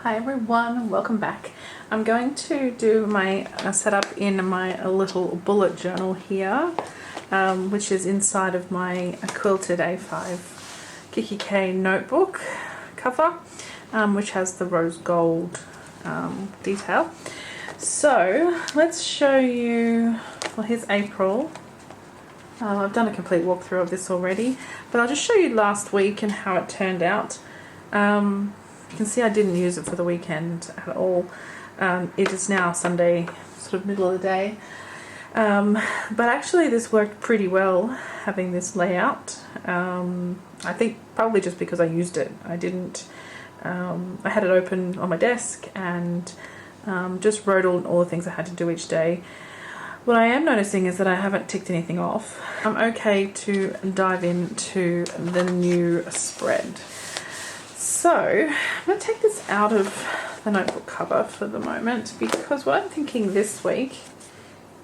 Hi everyone, welcome back. I'm going to do my setup in my little bullet journal here, which is inside of my quilted A5 Kikki.K notebook cover, which has the rose gold detail. So let's show you, well, here's April. I've done a complete walkthrough of this already, but I'll just show you last week and how it turned out. You can see I didn't use it for the weekend at all. It is now Sunday, sort of middle of the day. But actually this worked pretty well, having this layout. I think probably just because I used it. I had it open on my desk and just wrote all the things I had to do each day. What I am noticing is that I haven't ticked anything off. I'm okay to dive into the new spread. So I'm going to take this out of the notebook cover for the moment, because what I'm thinking this week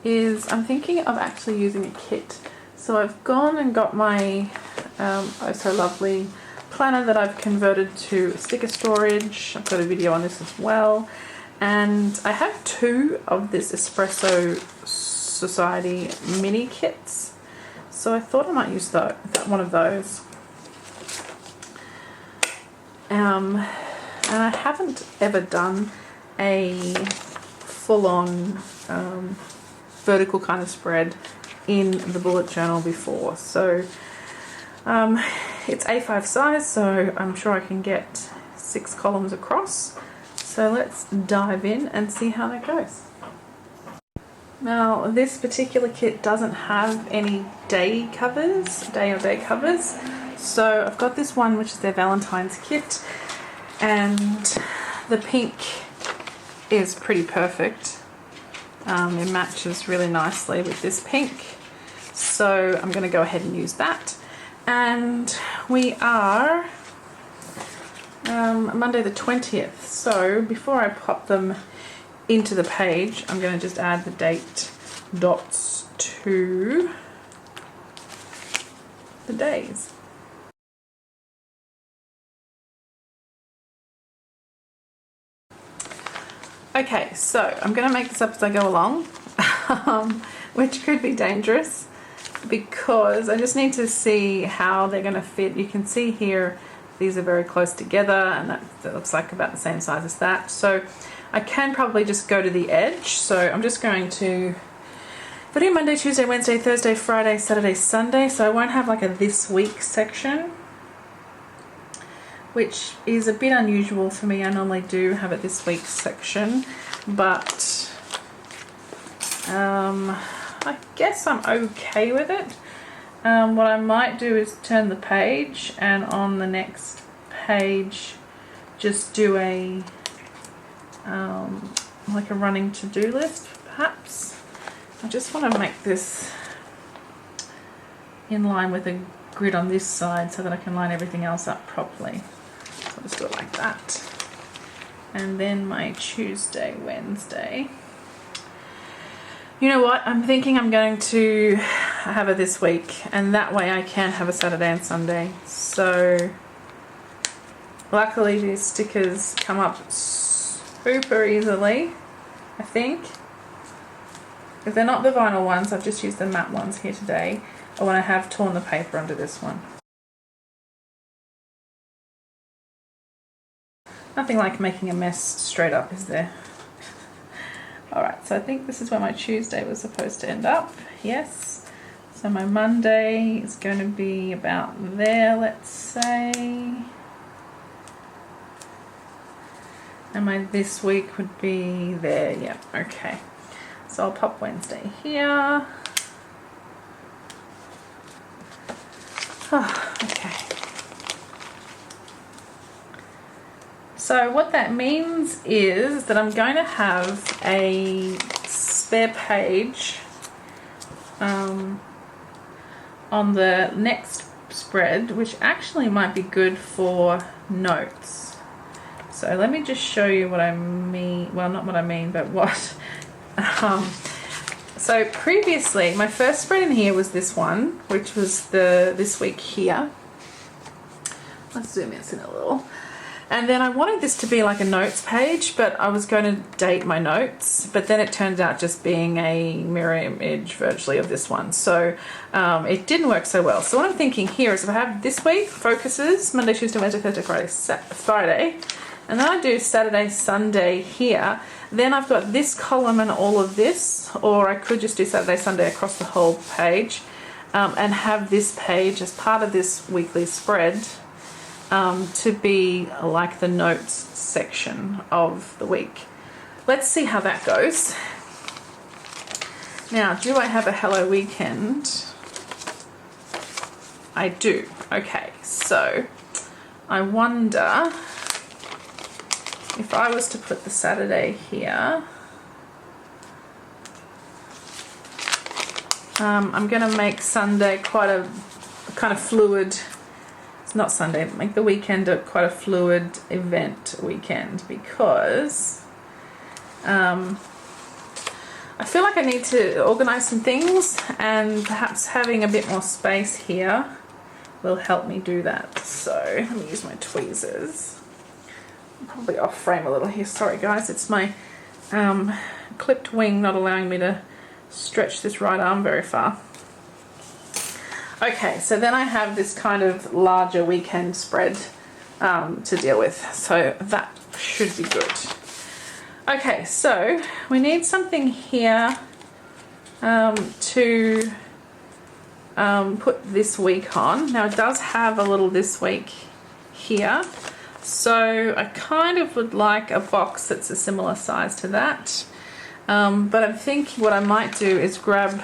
is I'm thinking of actually using a kit. So I've gone and got my oh so lovely planner that I've converted to sticker storage. I've got a video on this as well. And I have two of this Espresso Society mini kits. So I thought I might use one of those. And I haven't ever done a full-on vertical kind of spread in the bullet journal before. So it's A5 size, so I'm sure I can get 6 columns across. So let's dive in and see how that goes. Now this particular kit doesn't have any day or day covers. So I've got this one which is their Valentine's kit, and the pink is pretty perfect. It matches really nicely with this pink. So I'm going to go ahead and use that. And we are Monday the 20th. So before I pop them into the page, I'm going to just add the date dots to the days. Okay, so I'm going to make this up as I go along, which could be dangerous because I just need to see how they're going to fit. You can see here these are very close together, and that looks like about the same size as that. So I can probably just go to the edge. So I'm just going to do Monday, Tuesday, Wednesday, Thursday, Friday, Saturday, Sunday. So I won't have like a this week section, which is a bit unusual for me. I normally do have a this week section, but I guess I'm okay with it. What I might do is turn the page, and on the next page just do a like a running to-do list perhaps. I just want to make this in line with a grid on this side so that I can line everything else up properly. So I'll just do it like that. And then my Tuesday, Wednesday. You know what? I'm thinking I'm going to have it this week, and that way I can have a Saturday and Sunday. So luckily these stickers come up super easily, I think. If they're not the vinyl ones, I've just used the matte ones here today, or when I have torn the paper under this one. Nothing like making a mess straight up, is there? Alright, so I think this is where my Tuesday was supposed to end up. Yes. So my Monday is going to be about there, let's say. And my this week would be there. Yeah, okay. So I'll pop Wednesday here. Oh, okay. So what that means is that I'm going to have a spare page on the next spread, which actually might be good for notes. So let me just show you what I mean. Well, not what I mean, but what. So previously, my first spread in here was this one, which was this week here. Let's zoom in a little. And then I wanted this to be like a notes page, but I was going to date my notes, but then it turned out just being a mirror image virtually of this one. So it didn't work so well. So what I'm thinking here is if I have this week, focuses, Monday, Tuesday, Wednesday, Thursday, Friday, and then I do Saturday, Sunday here, then I've got this column and all of this, or I could just do Saturday, Sunday across the whole page and have this page as part of this weekly spread to be like the notes section of the week. Let's see how that goes. Now, do I have a hello weekend? I do. Okay, so I wonder if I was to put the Saturday here. I'm going to make Sunday quite a kind of fluid. Not Sunday, make the weekend quite a fluid event weekend, because I feel like I need to organize some things, and perhaps having a bit more space here will help me do that. So let me use my tweezers. I'm probably off frame a little here, sorry guys, it's my clipped wing not allowing me to stretch this right arm very far. Okay, so then I have this kind of larger weekend spread to deal with, so that should be good. Okay, so we need something here to put this week on. Now it does have a little this week here, so I kind of would like a box that's a similar size to that, but I'm thinking what I might do is grab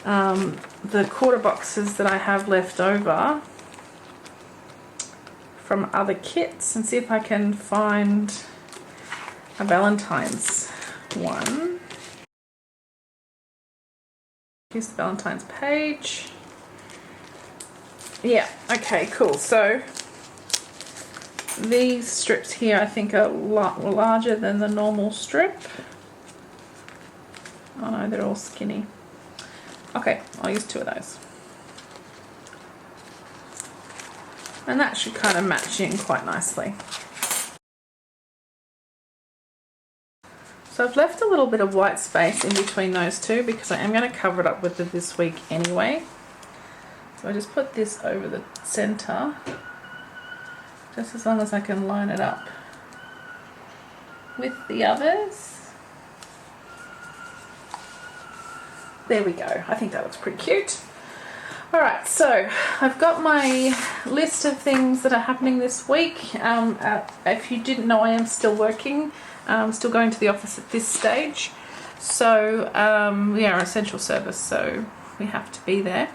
the quarter boxes that I have left over from other kits and see if I can find a Valentine's one. Here's the Valentine's page. Yeah, okay, cool. So these strips here I think are a lot larger than the normal strip. Oh no, they're all skinny. Okay, I'll use 2 of those. And that should kind of match in quite nicely. So I've left a little bit of white space in between those two because I am going to cover it up with the this week anyway. So I just put this over the center, just as long as I can line it up with the others. There we go. I think that looks pretty cute. Alright, so I've got my list of things that are happening this week. If you didn't know, I am still working. I'm still going to the office at this stage. So we are an essential service, so we have to be there.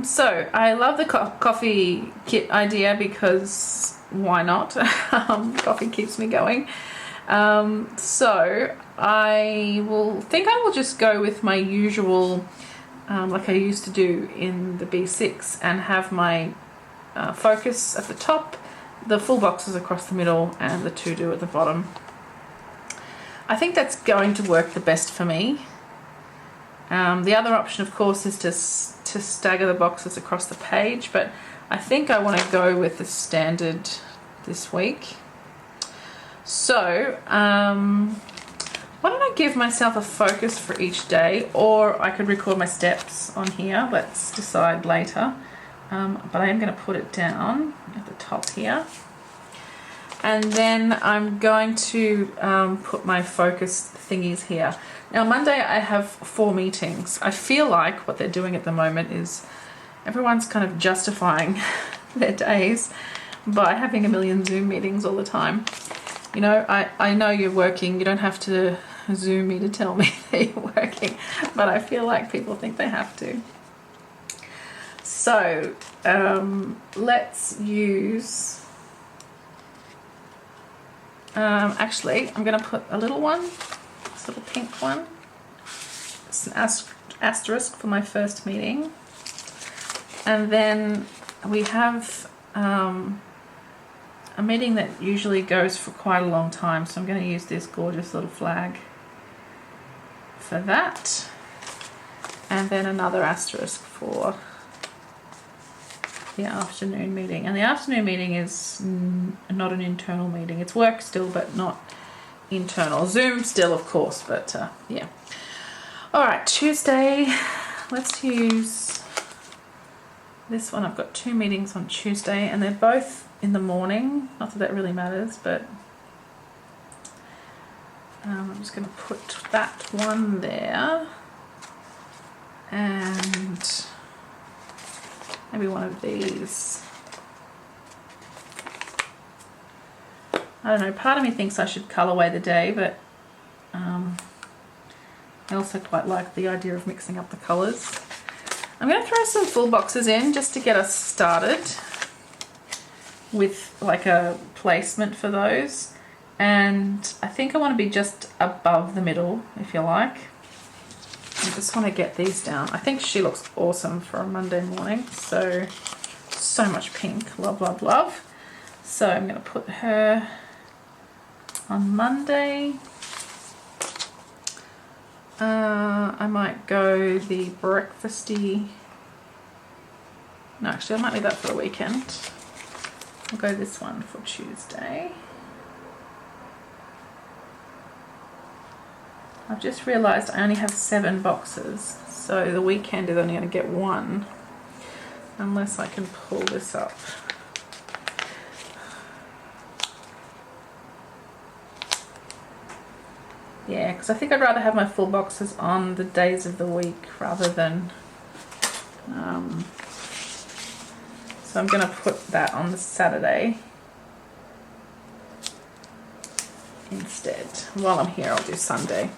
So I love the coffee kit idea because why not? Coffee keeps me going. So I will just go with my usual, like I used to do in the B6, and have my focus at the top, the full boxes across the middle, and the to-do at the bottom. I think that's going to work the best for me. The other option, of course, is to stagger the boxes across the page, but I think I want to go with the standard this week. So why don't I give myself a focus for each day, or I could record my steps on here, let's decide later, but I am going to put it down at the top here, and then I'm going to put my focus thingies here. Now Monday I have 4 meetings. I feel like what they're doing at the moment is everyone's kind of justifying their days by having a million Zoom meetings all the time. You know, I know you're working, you don't have to Zoom me to tell me that you're working, but I feel like people think they have to. So let's use, actually I'm going to put a little one, this little pink one. It's an asterisk for my first meeting. And then we have a meeting that usually goes for quite a long time, so I'm going to use this gorgeous little flag for that, and then another asterisk for the afternoon meeting. And the afternoon meeting is not an internal meeting. It's work still, but not internal. Zoom still, of course, but yeah. All right, Tuesday. Let's use this one. I've got 2 meetings on Tuesday, and they're both in the morning. Not that that really matters, but I'm just going to put that one there, and maybe one of these. I don't know, part of me thinks I should colour away the day, but I also quite like the idea of mixing up the colours. I'm going to throw some full boxes in just to get us started with like a placement for those. And I think I want to be just above the middle, if you like. I just want to get these down. I think she looks awesome for a Monday morning. So much pink. Love, love, love. So I'm going to put her on Monday. I might go the breakfasty. No, actually I might leave that for the weekend. I'll go this one for Tuesday. I've just realised I only have 7 boxes, so the weekend is only going to get 1, unless I can pull this up. Yeah, because I think I'd rather have my full boxes on the days of the week rather than... so I'm going to put that on the Saturday instead. While I'm here, I'll do Sunday.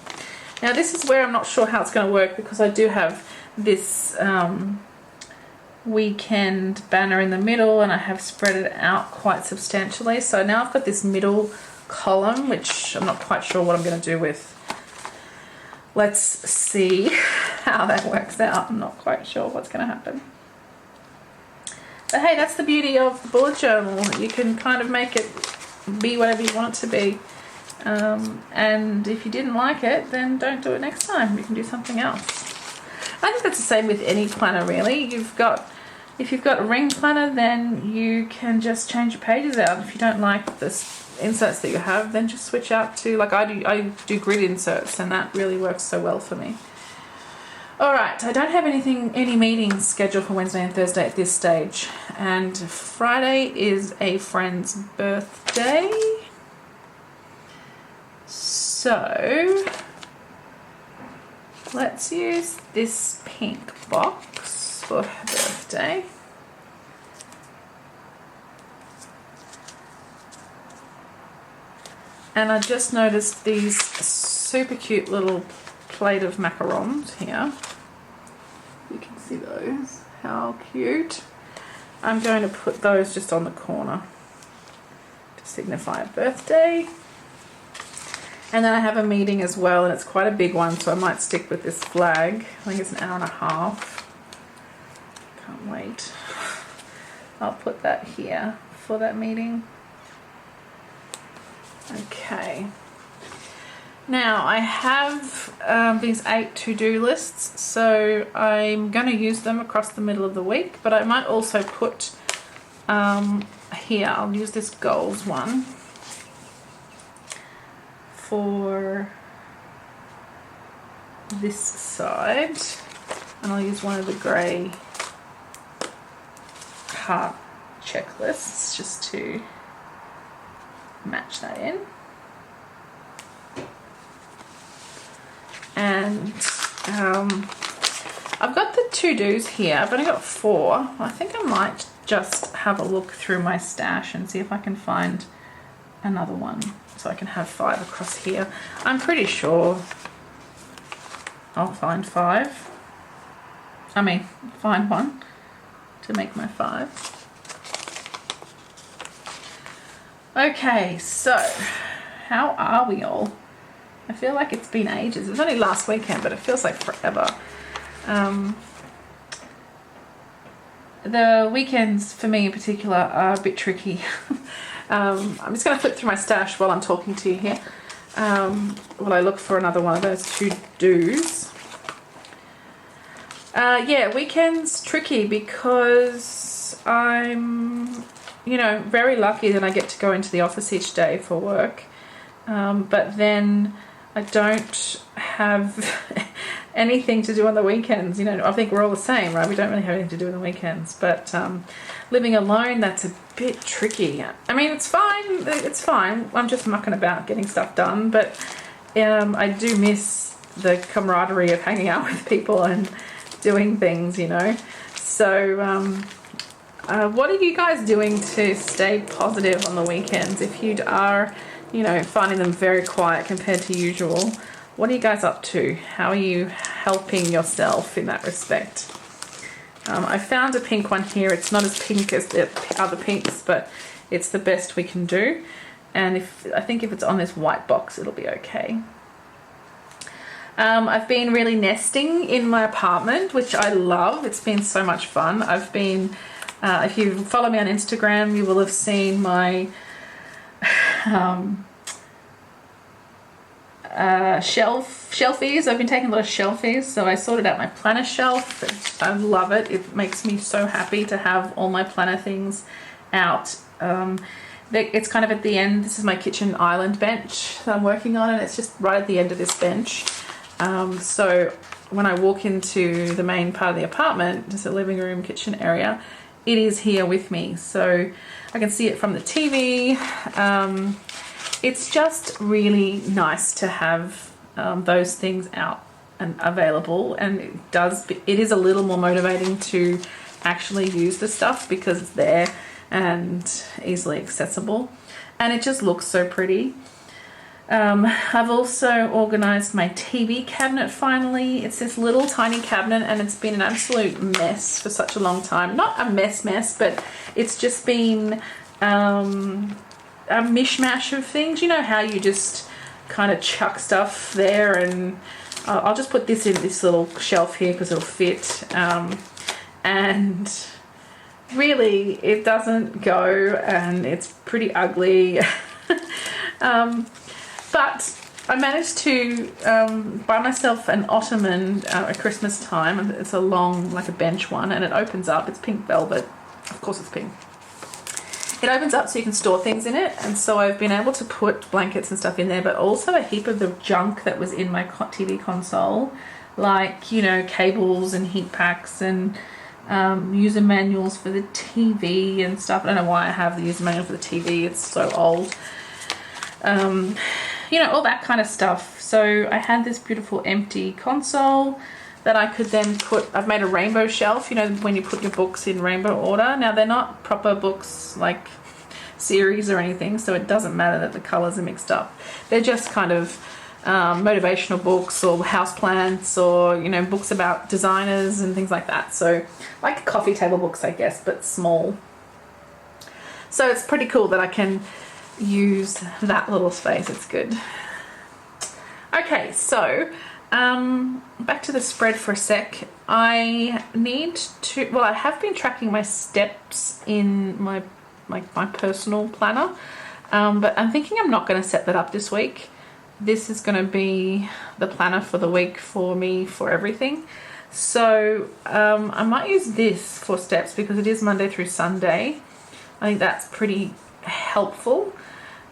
Now this is where I'm not sure how it's going to work, because I do have this weekend banner in the middle, and I have spread it out quite substantially. So now I've got this middle column, which I'm not quite sure what I'm going to do with. Let's see how that works out. I'm not quite sure what's going to happen. But hey, that's the beauty of the bullet journal. You can kind of make it be whatever you want it to be. And if you didn't like it, then don't do it next time. You can do something else. I think that's the same with any planner, really. If you've got a ring planner, then you can just change your pages out. If you don't like this inserts that you have, then just switch out to, like I do grid inserts, and that really works so well for me. Alright, I don't have any meetings scheduled for Wednesday and Thursday at this stage, and Friday is a friend's birthday, so let's use this pink box for her birthday. And I just noticed these super cute little plate of macarons here. You can see those. How cute. I'm going to put those just on the corner to signify a birthday. And then I have a meeting as well, and it's quite a big one, so I might stick with this flag. I think it's an hour and a half. Can't wait. I'll put that here for that meeting. Okay, now I have these 8 to-do lists, so I'm going to use them across the middle of the week, but I might also put here, I'll use this goals one for this side, and I'll use one of the grey heart checklists just to match that in. And I've got the to-dos here. I've only got 4. I think I might just have a look through my stash and see if I can find another one, so I can have 5 across here. I'm pretty sure I'll find 5. I mean, find one to make my 5. Okay, so how are we all? I feel like it's been ages. It was only last weekend, but it feels like forever. The weekends for me in particular are a bit tricky. I'm just going to flip through my stash while I'm talking to you here, while I look for another one of those to-dos. Yeah, weekends tricky because I'm, you know, very lucky that I get to go into the office each day for work. But then I don't have anything to do on the weekends. You know, I think we're all the same, right? We don't really have anything to do on the weekends. But living alone, that's a bit tricky. I mean, it's fine. It's fine. I'm just mucking about getting stuff done. But I do miss the camaraderie of hanging out with people and doing things, you know. So what are you guys doing to stay positive on the weekends? If you are, you know, finding them very quiet compared to usual, what are you guys up to? How are you helping yourself in that respect? I found a pink one here. It's not as pink as the other pinks, but it's the best we can do. And I think if it's on this white box, it'll be okay. I've been really nesting in my apartment, which I love. It's been so much fun. I've been, if you follow me on Instagram, you will have seen my shelfies. I've been taking a lot of shelfies, so I sorted out my planner shelf. I love it. It makes me so happy to have all my planner things out. It's kind of at the end. This is my kitchen island bench that I'm working on, and it's just right at the end of this bench. So when I walk into the main part of the apartment, just the living room, kitchen area, it is here with me. So I can see it from the TV. It's just really nice to have those things out and available, and it is a little more motivating to actually use the stuff because it's there and easily accessible, and it just looks so pretty. I've also organized my TV cabinet finally. It's this little tiny cabinet, and it's been an absolute mess for such a long time. Not a mess, but it's just been a mishmash of things. You know how you just kind of chuck stuff there, and I'll just put this in this little shelf here because it'll fit. And really, it doesn't go, and it's pretty ugly. But I managed to buy myself an ottoman at Christmas time. It's a long, like a bench one, and it opens up. It's pink velvet. Of course it's pink. It opens up so you can store things in it, and so I've been able to put blankets and stuff in there, but also a heap of the junk that was in my TV console, like, you know, cables and heat packs and user manuals for the TV and stuff. I don't know why I have the user manual for the TV. It's so old. You know, all that kind of stuff. So I had this beautiful empty console that I could then I've made a rainbow shelf, you know, when you put your books in rainbow order. Now, they're not proper books like series or anything, so it doesn't matter that the colors are mixed up. They're just kind of motivational books or houseplants or, you know, books about designers and things like that. So like coffee table books, I guess, but small. So it's pretty cool that I can use that little space. It's good. Okay, so back to the spread for a sec. I need to, well, I have been tracking my steps in my personal planner, but I'm thinking I'm not going to set that up this week. This is going to be the planner for the week for me for everything. So I might use this for steps because it is Monday through Sunday. I think that's pretty helpful.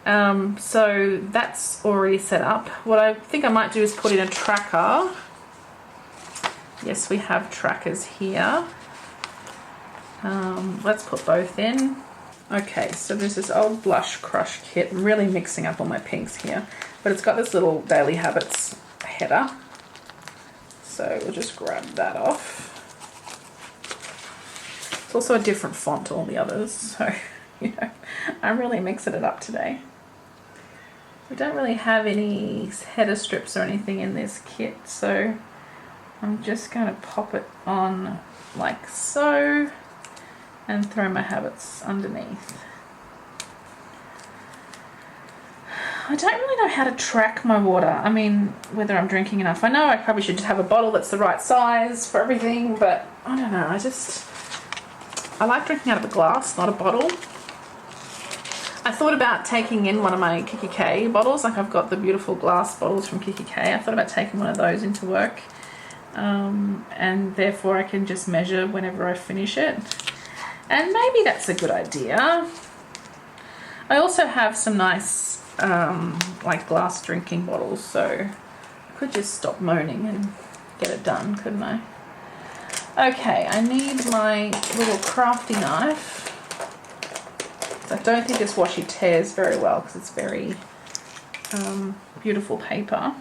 So that's already set up. What I think I might do is put in a tracker. Yes, we have trackers here. Let's put both in. Okay, so there's this old blush crush kit. I'm really mixing up all my pinks here, but it's got this little Daily Habits header. So we'll just grab that off. It's also a different font to all the others, so you know, I'm really mixing it up today. We don't really have any header strips or anything in this kit, so I'm just going to pop it on like so and throw my habits underneath. I don't really know how to track my water. I mean, whether I'm drinking enough. I know I probably should just have a bottle that's the right size for everything, but I don't know. I like drinking out of a glass, not a bottle. I thought about taking in one of my Kikki.K bottles. Like, I've got the beautiful glass bottles from Kikki.K. I thought about taking one of those into work, and therefore I can just measure whenever I finish it. And maybe that's a good idea. I also have some nice like glass drinking bottles, so I could just stop moaning and get it done, couldn't I? Okay, I need my little crafty knife. I don't think this washi tears very well because it's very beautiful paper.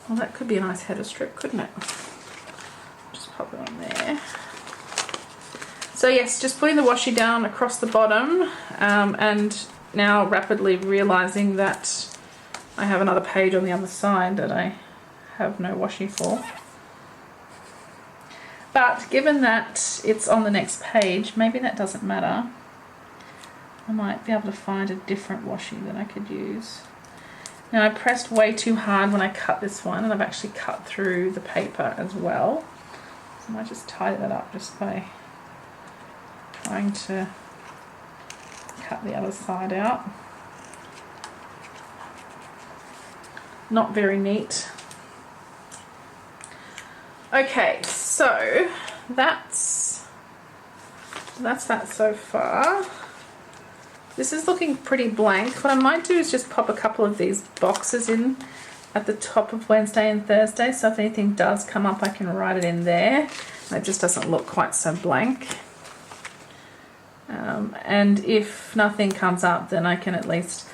Well, that could be a nice header strip, couldn't it? Just pop it on there. So yes, just putting the washi down across the bottom, and now rapidly realizing that I have another page on the other side that I have no washi for. But given that it's on the next page, maybe that doesn't matter. I might be able to find a different washi that I could use. Now I pressed way too hard when I cut this one, and I've actually cut through the paper as well. So I might just tidy that up just by trying to cut the other side out. Not very neat. Okay, so that's that so far. This is looking pretty blank. What I might do is just pop a couple of these boxes in at the top of Wednesday and Thursday, so if anything does come up I can write it in there. It just doesn't look quite so blank. And if nothing comes up, then I can at least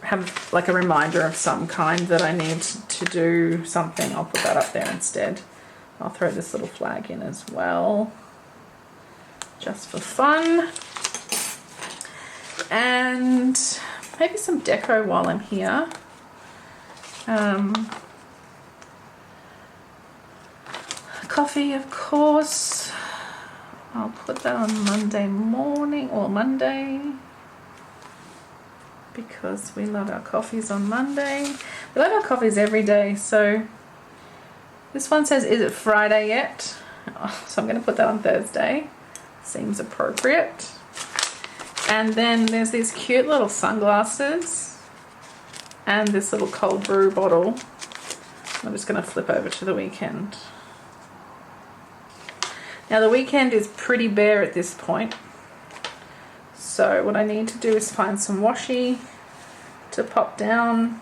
have like a reminder of some kind that I need to do something. I'll put that up there instead. I'll throw this little flag in as well, just for fun. And maybe some deco while I'm here. Coffee, of course. I'll put that on Monday morning or Monday, because we love our coffees on Monday. We love our coffees every day. So this one says, is it Friday yet? Oh, so I'm going to put that on Thursday. Seems appropriate. And then there's these cute little sunglasses and this little cold brew bottle. I'm just going to flip over to the weekend. Now the weekend is pretty bare at this point. So what I need to do is find some washi to pop down.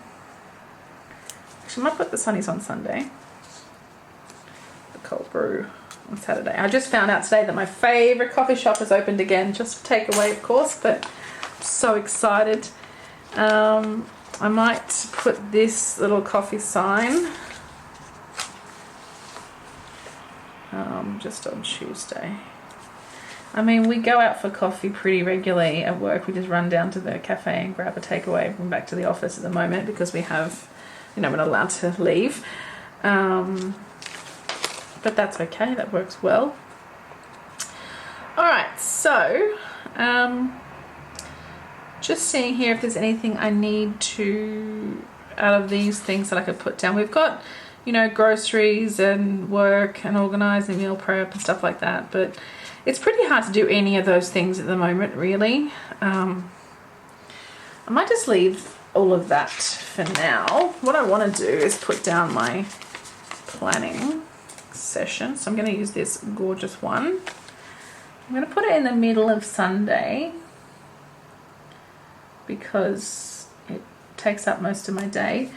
Actually, I might put the sunnies on Sunday. The cold brew on Saturday. I just found out today that my favourite coffee shop has opened again, just for takeaway of course, but I'm so excited. I might put this little coffee sign just on Tuesday. I mean, we go out for coffee pretty regularly at work. We just run down to the cafe and grab a takeaway and back to the office at the moment because we have, we're not allowed to leave. But that's okay, that works well. Alright, so just seeing here if there's anything I need to, out of these things that I could put down. We've got, groceries and work and organising meal prep and stuff like that, but it's pretty hard to do any of those things at the moment, really. I might just leave all of that for now. What I want to do is put down my planning session. So I'm going to use this gorgeous one. I'm going to put it in the middle of Sunday because it takes up most of my day.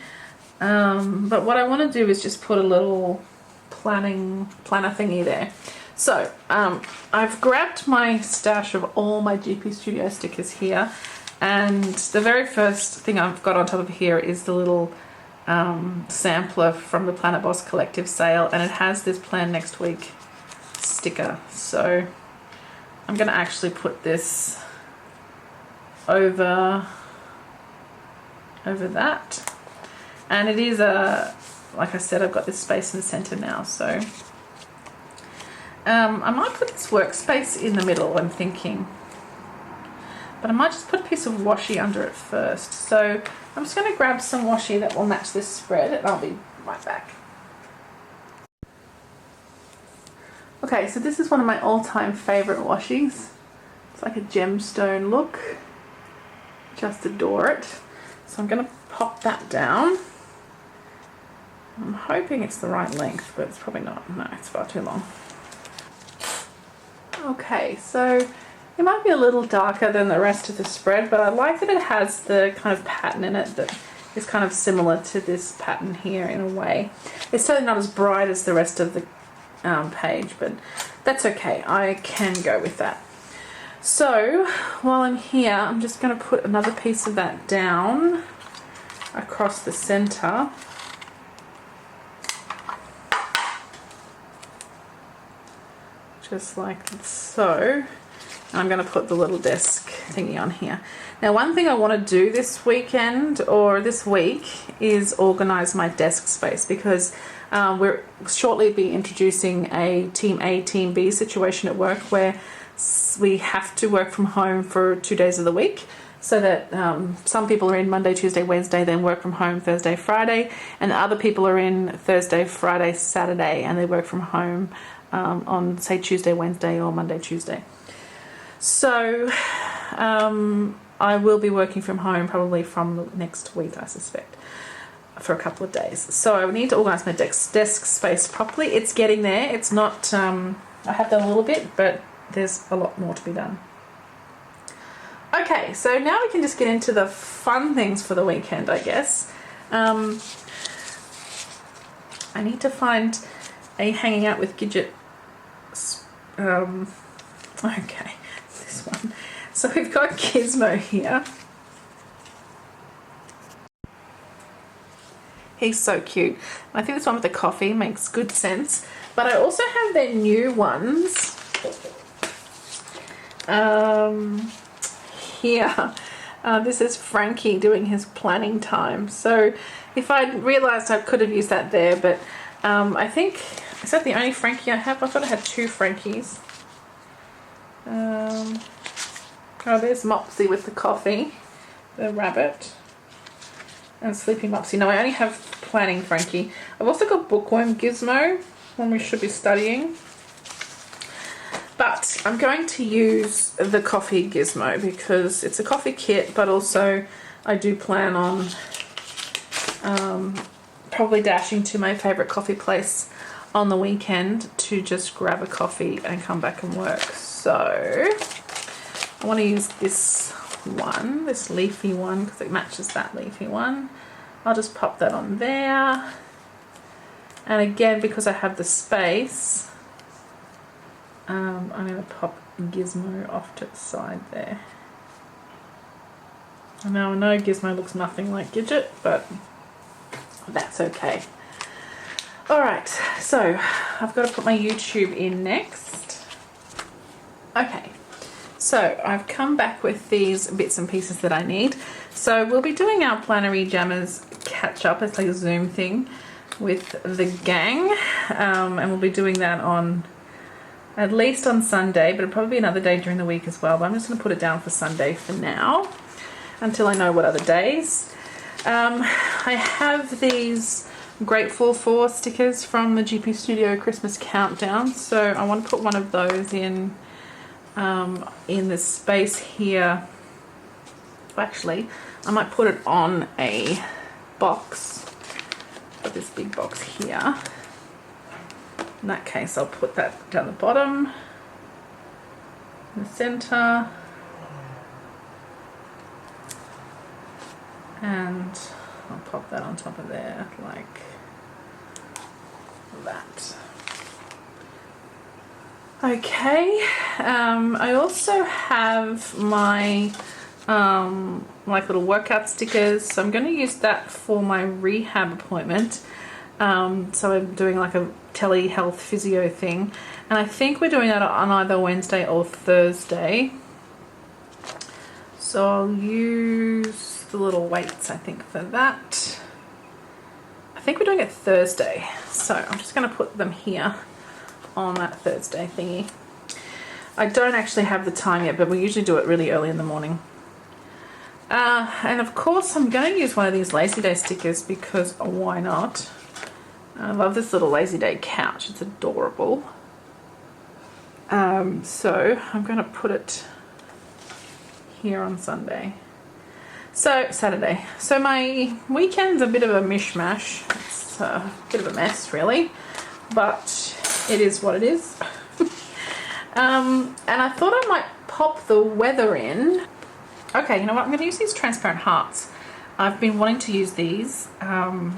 But what I want to do is just put a little planner thingy there. So I've grabbed my stash of all my GP Studio stickers here, and the very first thing I've got on top of here is the little sampler from the Planet Boss Collective sale, and it has this Plan Next Week sticker. So I'm going to actually put this over that, and it is like I said, I've got this space in the center now, so I might put this workspace in the middle, I'm thinking, but I might just put a piece of washi under it first. So I'm just going to grab some washi that will match this spread, and I'll be right back. Okay, so this is one of my all-time favorite washis. It's like a gemstone look. Just adore it. So I'm going to pop that down. I'm hoping it's the right length, but it's probably not. No, it's far too long. Okay, so it might be a little darker than the rest of the spread, but I like that it has the kind of pattern in it that is kind of similar to this pattern here in a way. It's certainly not as bright as the rest of the page, but that's okay. I can go with that. So while I'm here, I'm just going to put another piece of that down across the center. Just like so. And I'm going to put the little desk thingy on here. Now, one thing I want to do this weekend or this week is organize my desk space, because we're shortly be introducing a Team A, Team B situation at work where we have to work from home for 2 days of the week, so that some people are in Monday, Tuesday, Wednesday, then work from home Thursday, Friday, and other people are in Thursday, Friday, Saturday, and they work from home on, say, Tuesday, Wednesday, or Monday, Tuesday. So I will be working from home probably from next week, I suspect, for a couple of days. So I need to organise my desk space properly. It's getting there. It's not, I have done a little bit, but there's a lot more to be done. Okay, so now we can just get into the fun things for the weekend, I guess. I need to find a hanging out with Gidget. Okay, this one. So we've got Gizmo here. He's so cute. I think this one with the coffee makes good sense. But I also have their new ones. Here. This is Frankie doing his planning time. So if I'd realised, I could have used that there, but I think, is that the only Frankie I have? I thought I had 2 Frankies. Oh, there's Mopsy with the coffee, the rabbit, and Sleepy Mopsy. No, I only have planning Frankie. I've also got Bookworm Gizmo, one we should be studying. But I'm going to use the coffee Gizmo because it's a coffee kit, but also I do plan on probably dashing to my favourite coffee place on the weekend to just grab a coffee and come back and work. So I want to use this one, this leafy one, because it matches that leafy one. I'll just pop that on there. And again, because I have the space, I'm going to pop Gizmo off to the side there. Now I know Gizmo looks nothing like Gidget, but that's okay. Alright, so I've got to put my YouTube in next. Okay, so I've come back with these bits and pieces that I need. So we'll be doing our Plannery Jammers catch up, it's like a Zoom thing with the gang, and we'll be doing that on at least on Sunday, but it'll probably be another day during the week as well. But I'm just going to put it down for Sunday for now, until I know what other days. I have these Grateful For stickers from the GP Studio Christmas Countdown, so I want to put one of those in this space here. Actually, I might put it on a box, got this big box here. In that case, I'll put that down the bottom, in the center, and I'll pop that on top of there like that. Okay, I also have my like little workout stickers, so I'm going to use that for my rehab appointment. So I'm doing like a telehealth physio thing, and I think we're doing that on either Wednesday or Thursday. So I'll use the little weights, I think, for that. I think we're doing it Thursday, so I'm just going to put them here on that Thursday thingy. I don't actually have the time yet, but we usually do it really early in the morning. And of course I'm going to use one of these Lazy Day stickers because why not? I love this little Lazy Day couch, it's adorable. So I'm going to put it here on Saturday. So my weekend's a bit of a mishmash. It's a bit of a mess really, but it is what it is. And I thought I might pop the weather in. Okay, you know what? I'm going to use these transparent hearts. I've been wanting to use these. I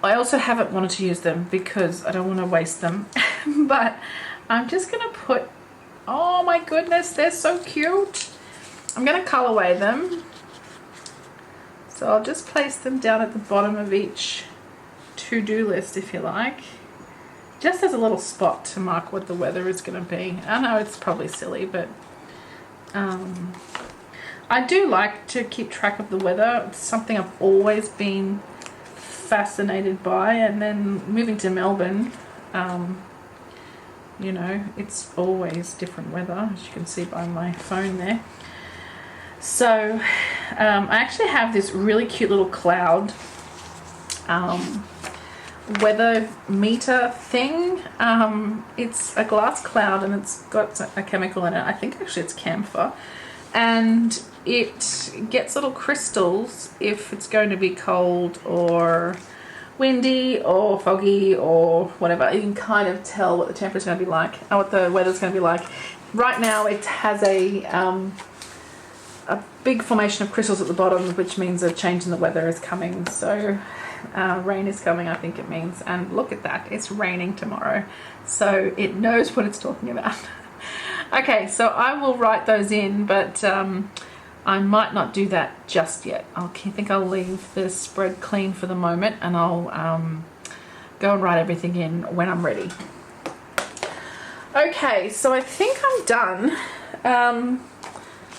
also haven't wanted to use them because I don't want to waste them. But I'm just going to put, oh my goodness, they're so cute. I'm going to colorway them. So I'll just place them down at the bottom of each to-do list, if you like. Just as a little spot to mark what the weather is going to be. I know it's probably silly, but I do like to keep track of the weather. It's something I've always been fascinated by, and then moving to Melbourne, you know, it's always different weather, as you can see by my phone there. So I actually have this really cute little cloud weather meter thing. It's a glass cloud and it's got a chemical in it. I think actually it's camphor, and it gets little crystals if it's going to be cold or windy or foggy or whatever. You can kind of tell what the temperature's going to be like, or what the weather's going to be like. Right now it has a big formation of crystals at the bottom, which means a change in the weather is coming. So rain is coming, I think it means. And look at that, it's raining tomorrow. So it knows what it's talking about. Okay, so I will write those in, but I might not do that just yet. I think I'll leave the spread clean for the moment, and I'll go and write everything in when I'm ready. Okay, so I think I'm done.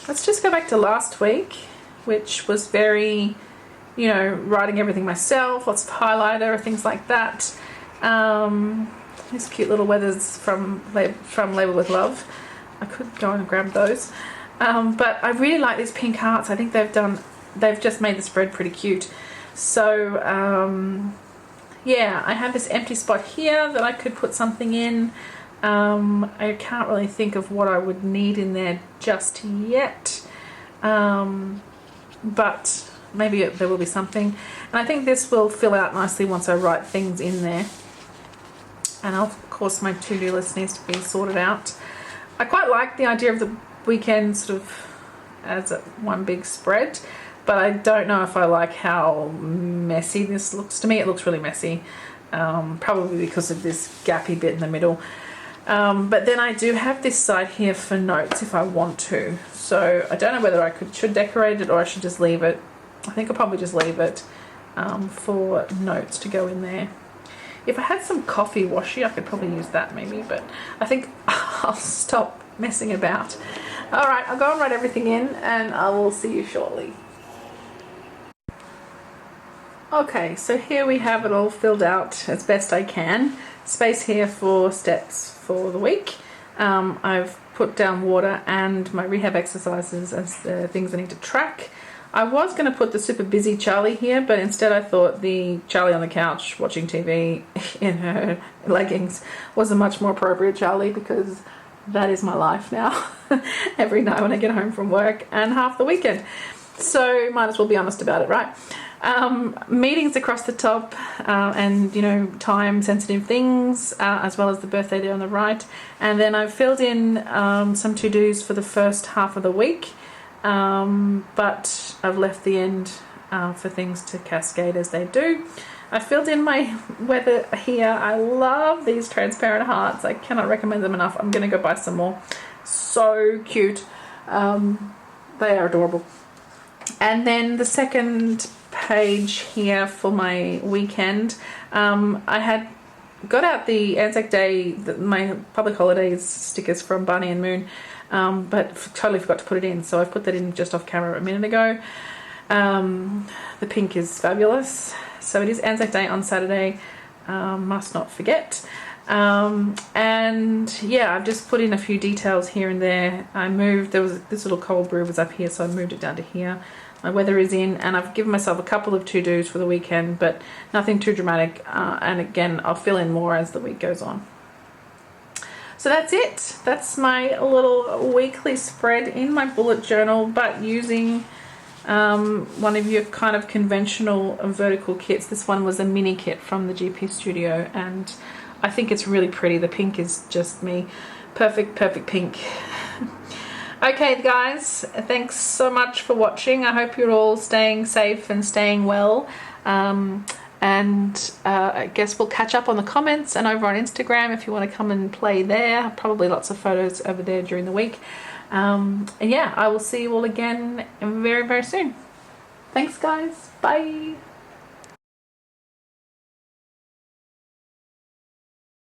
Let's just go back to last week, which was very, you know, writing everything myself, lots of highlighter, things like that. These cute little weathers from Label with Love. I could go and grab those. But I really like these pink hearts. I think they've just made the spread pretty cute. So yeah, I have this empty spot here that I could put something in. I can't really think of what I would need in there just yet, but maybe there will be something. And I think this will fill out nicely once I write things in there. And of course my to-do list needs to be sorted out. I quite like the idea of the weekend sort of as one big spread, but I don't know if I like how messy this looks. To me it looks really messy, probably because of this gappy bit in the middle. But then I do have this side here for notes if I want to. So I don't know whether I should decorate it or I should just leave it. I think I'll probably just leave it for notes to go in there. If I had some coffee washi, I could probably use that maybe, but I think I'll stop messing about. All right, I'll go and write everything in and I will see you shortly. Okay, so here we have it all filled out as best I can. Space here for steps for the week. I've put down water and my rehab exercises as the things I need to track. I was going to put the super busy Charlie here, but instead I thought the Charlie on the couch watching TV in her leggings was a much more appropriate Charlie, because that is my life now every night when I get home from work and half the weekend. So might as well be honest about it, right? Meetings across the top, and you know, time sensitive things, as well as the birthday there on the right. And then I've filled in some to-dos for the first half of the week, but I've left the end for things to cascade as they do. I filled in my weather here. I love these transparent hearts. I cannot recommend them enough. I'm going to go buy some more. So cute. They are adorable. And then the second page here for my weekend, I had got out the Anzac Day, my public holidays stickers from Barney and Moon, but totally forgot to put it in, so I've put that in just off camera a minute ago. The pink is fabulous. So it is Anzac Day on Saturday, must not forget. And yeah, I've just put in a few details here and there. I moved, there was this little cold brew was up here, so I moved it down to here. My weather is in, and I've given myself a couple of to-dos for the weekend, but nothing too dramatic. And again, I'll fill in more as the week goes on. So that's it. That's my little weekly spread in my bullet journal, but using one of your kind of conventional vertical kits. This one was a mini kit from the GP Studio, and I think it's really pretty. The pink is just me. Perfect, perfect pink. Okay guys, thanks so much for watching. I hope you're all staying safe and staying well. I guess we'll catch up on the comments and over on Instagram if you want to come and play there. Probably lots of photos over there during the week. And yeah, I will see you all again very, very soon. Thanks guys. Bye.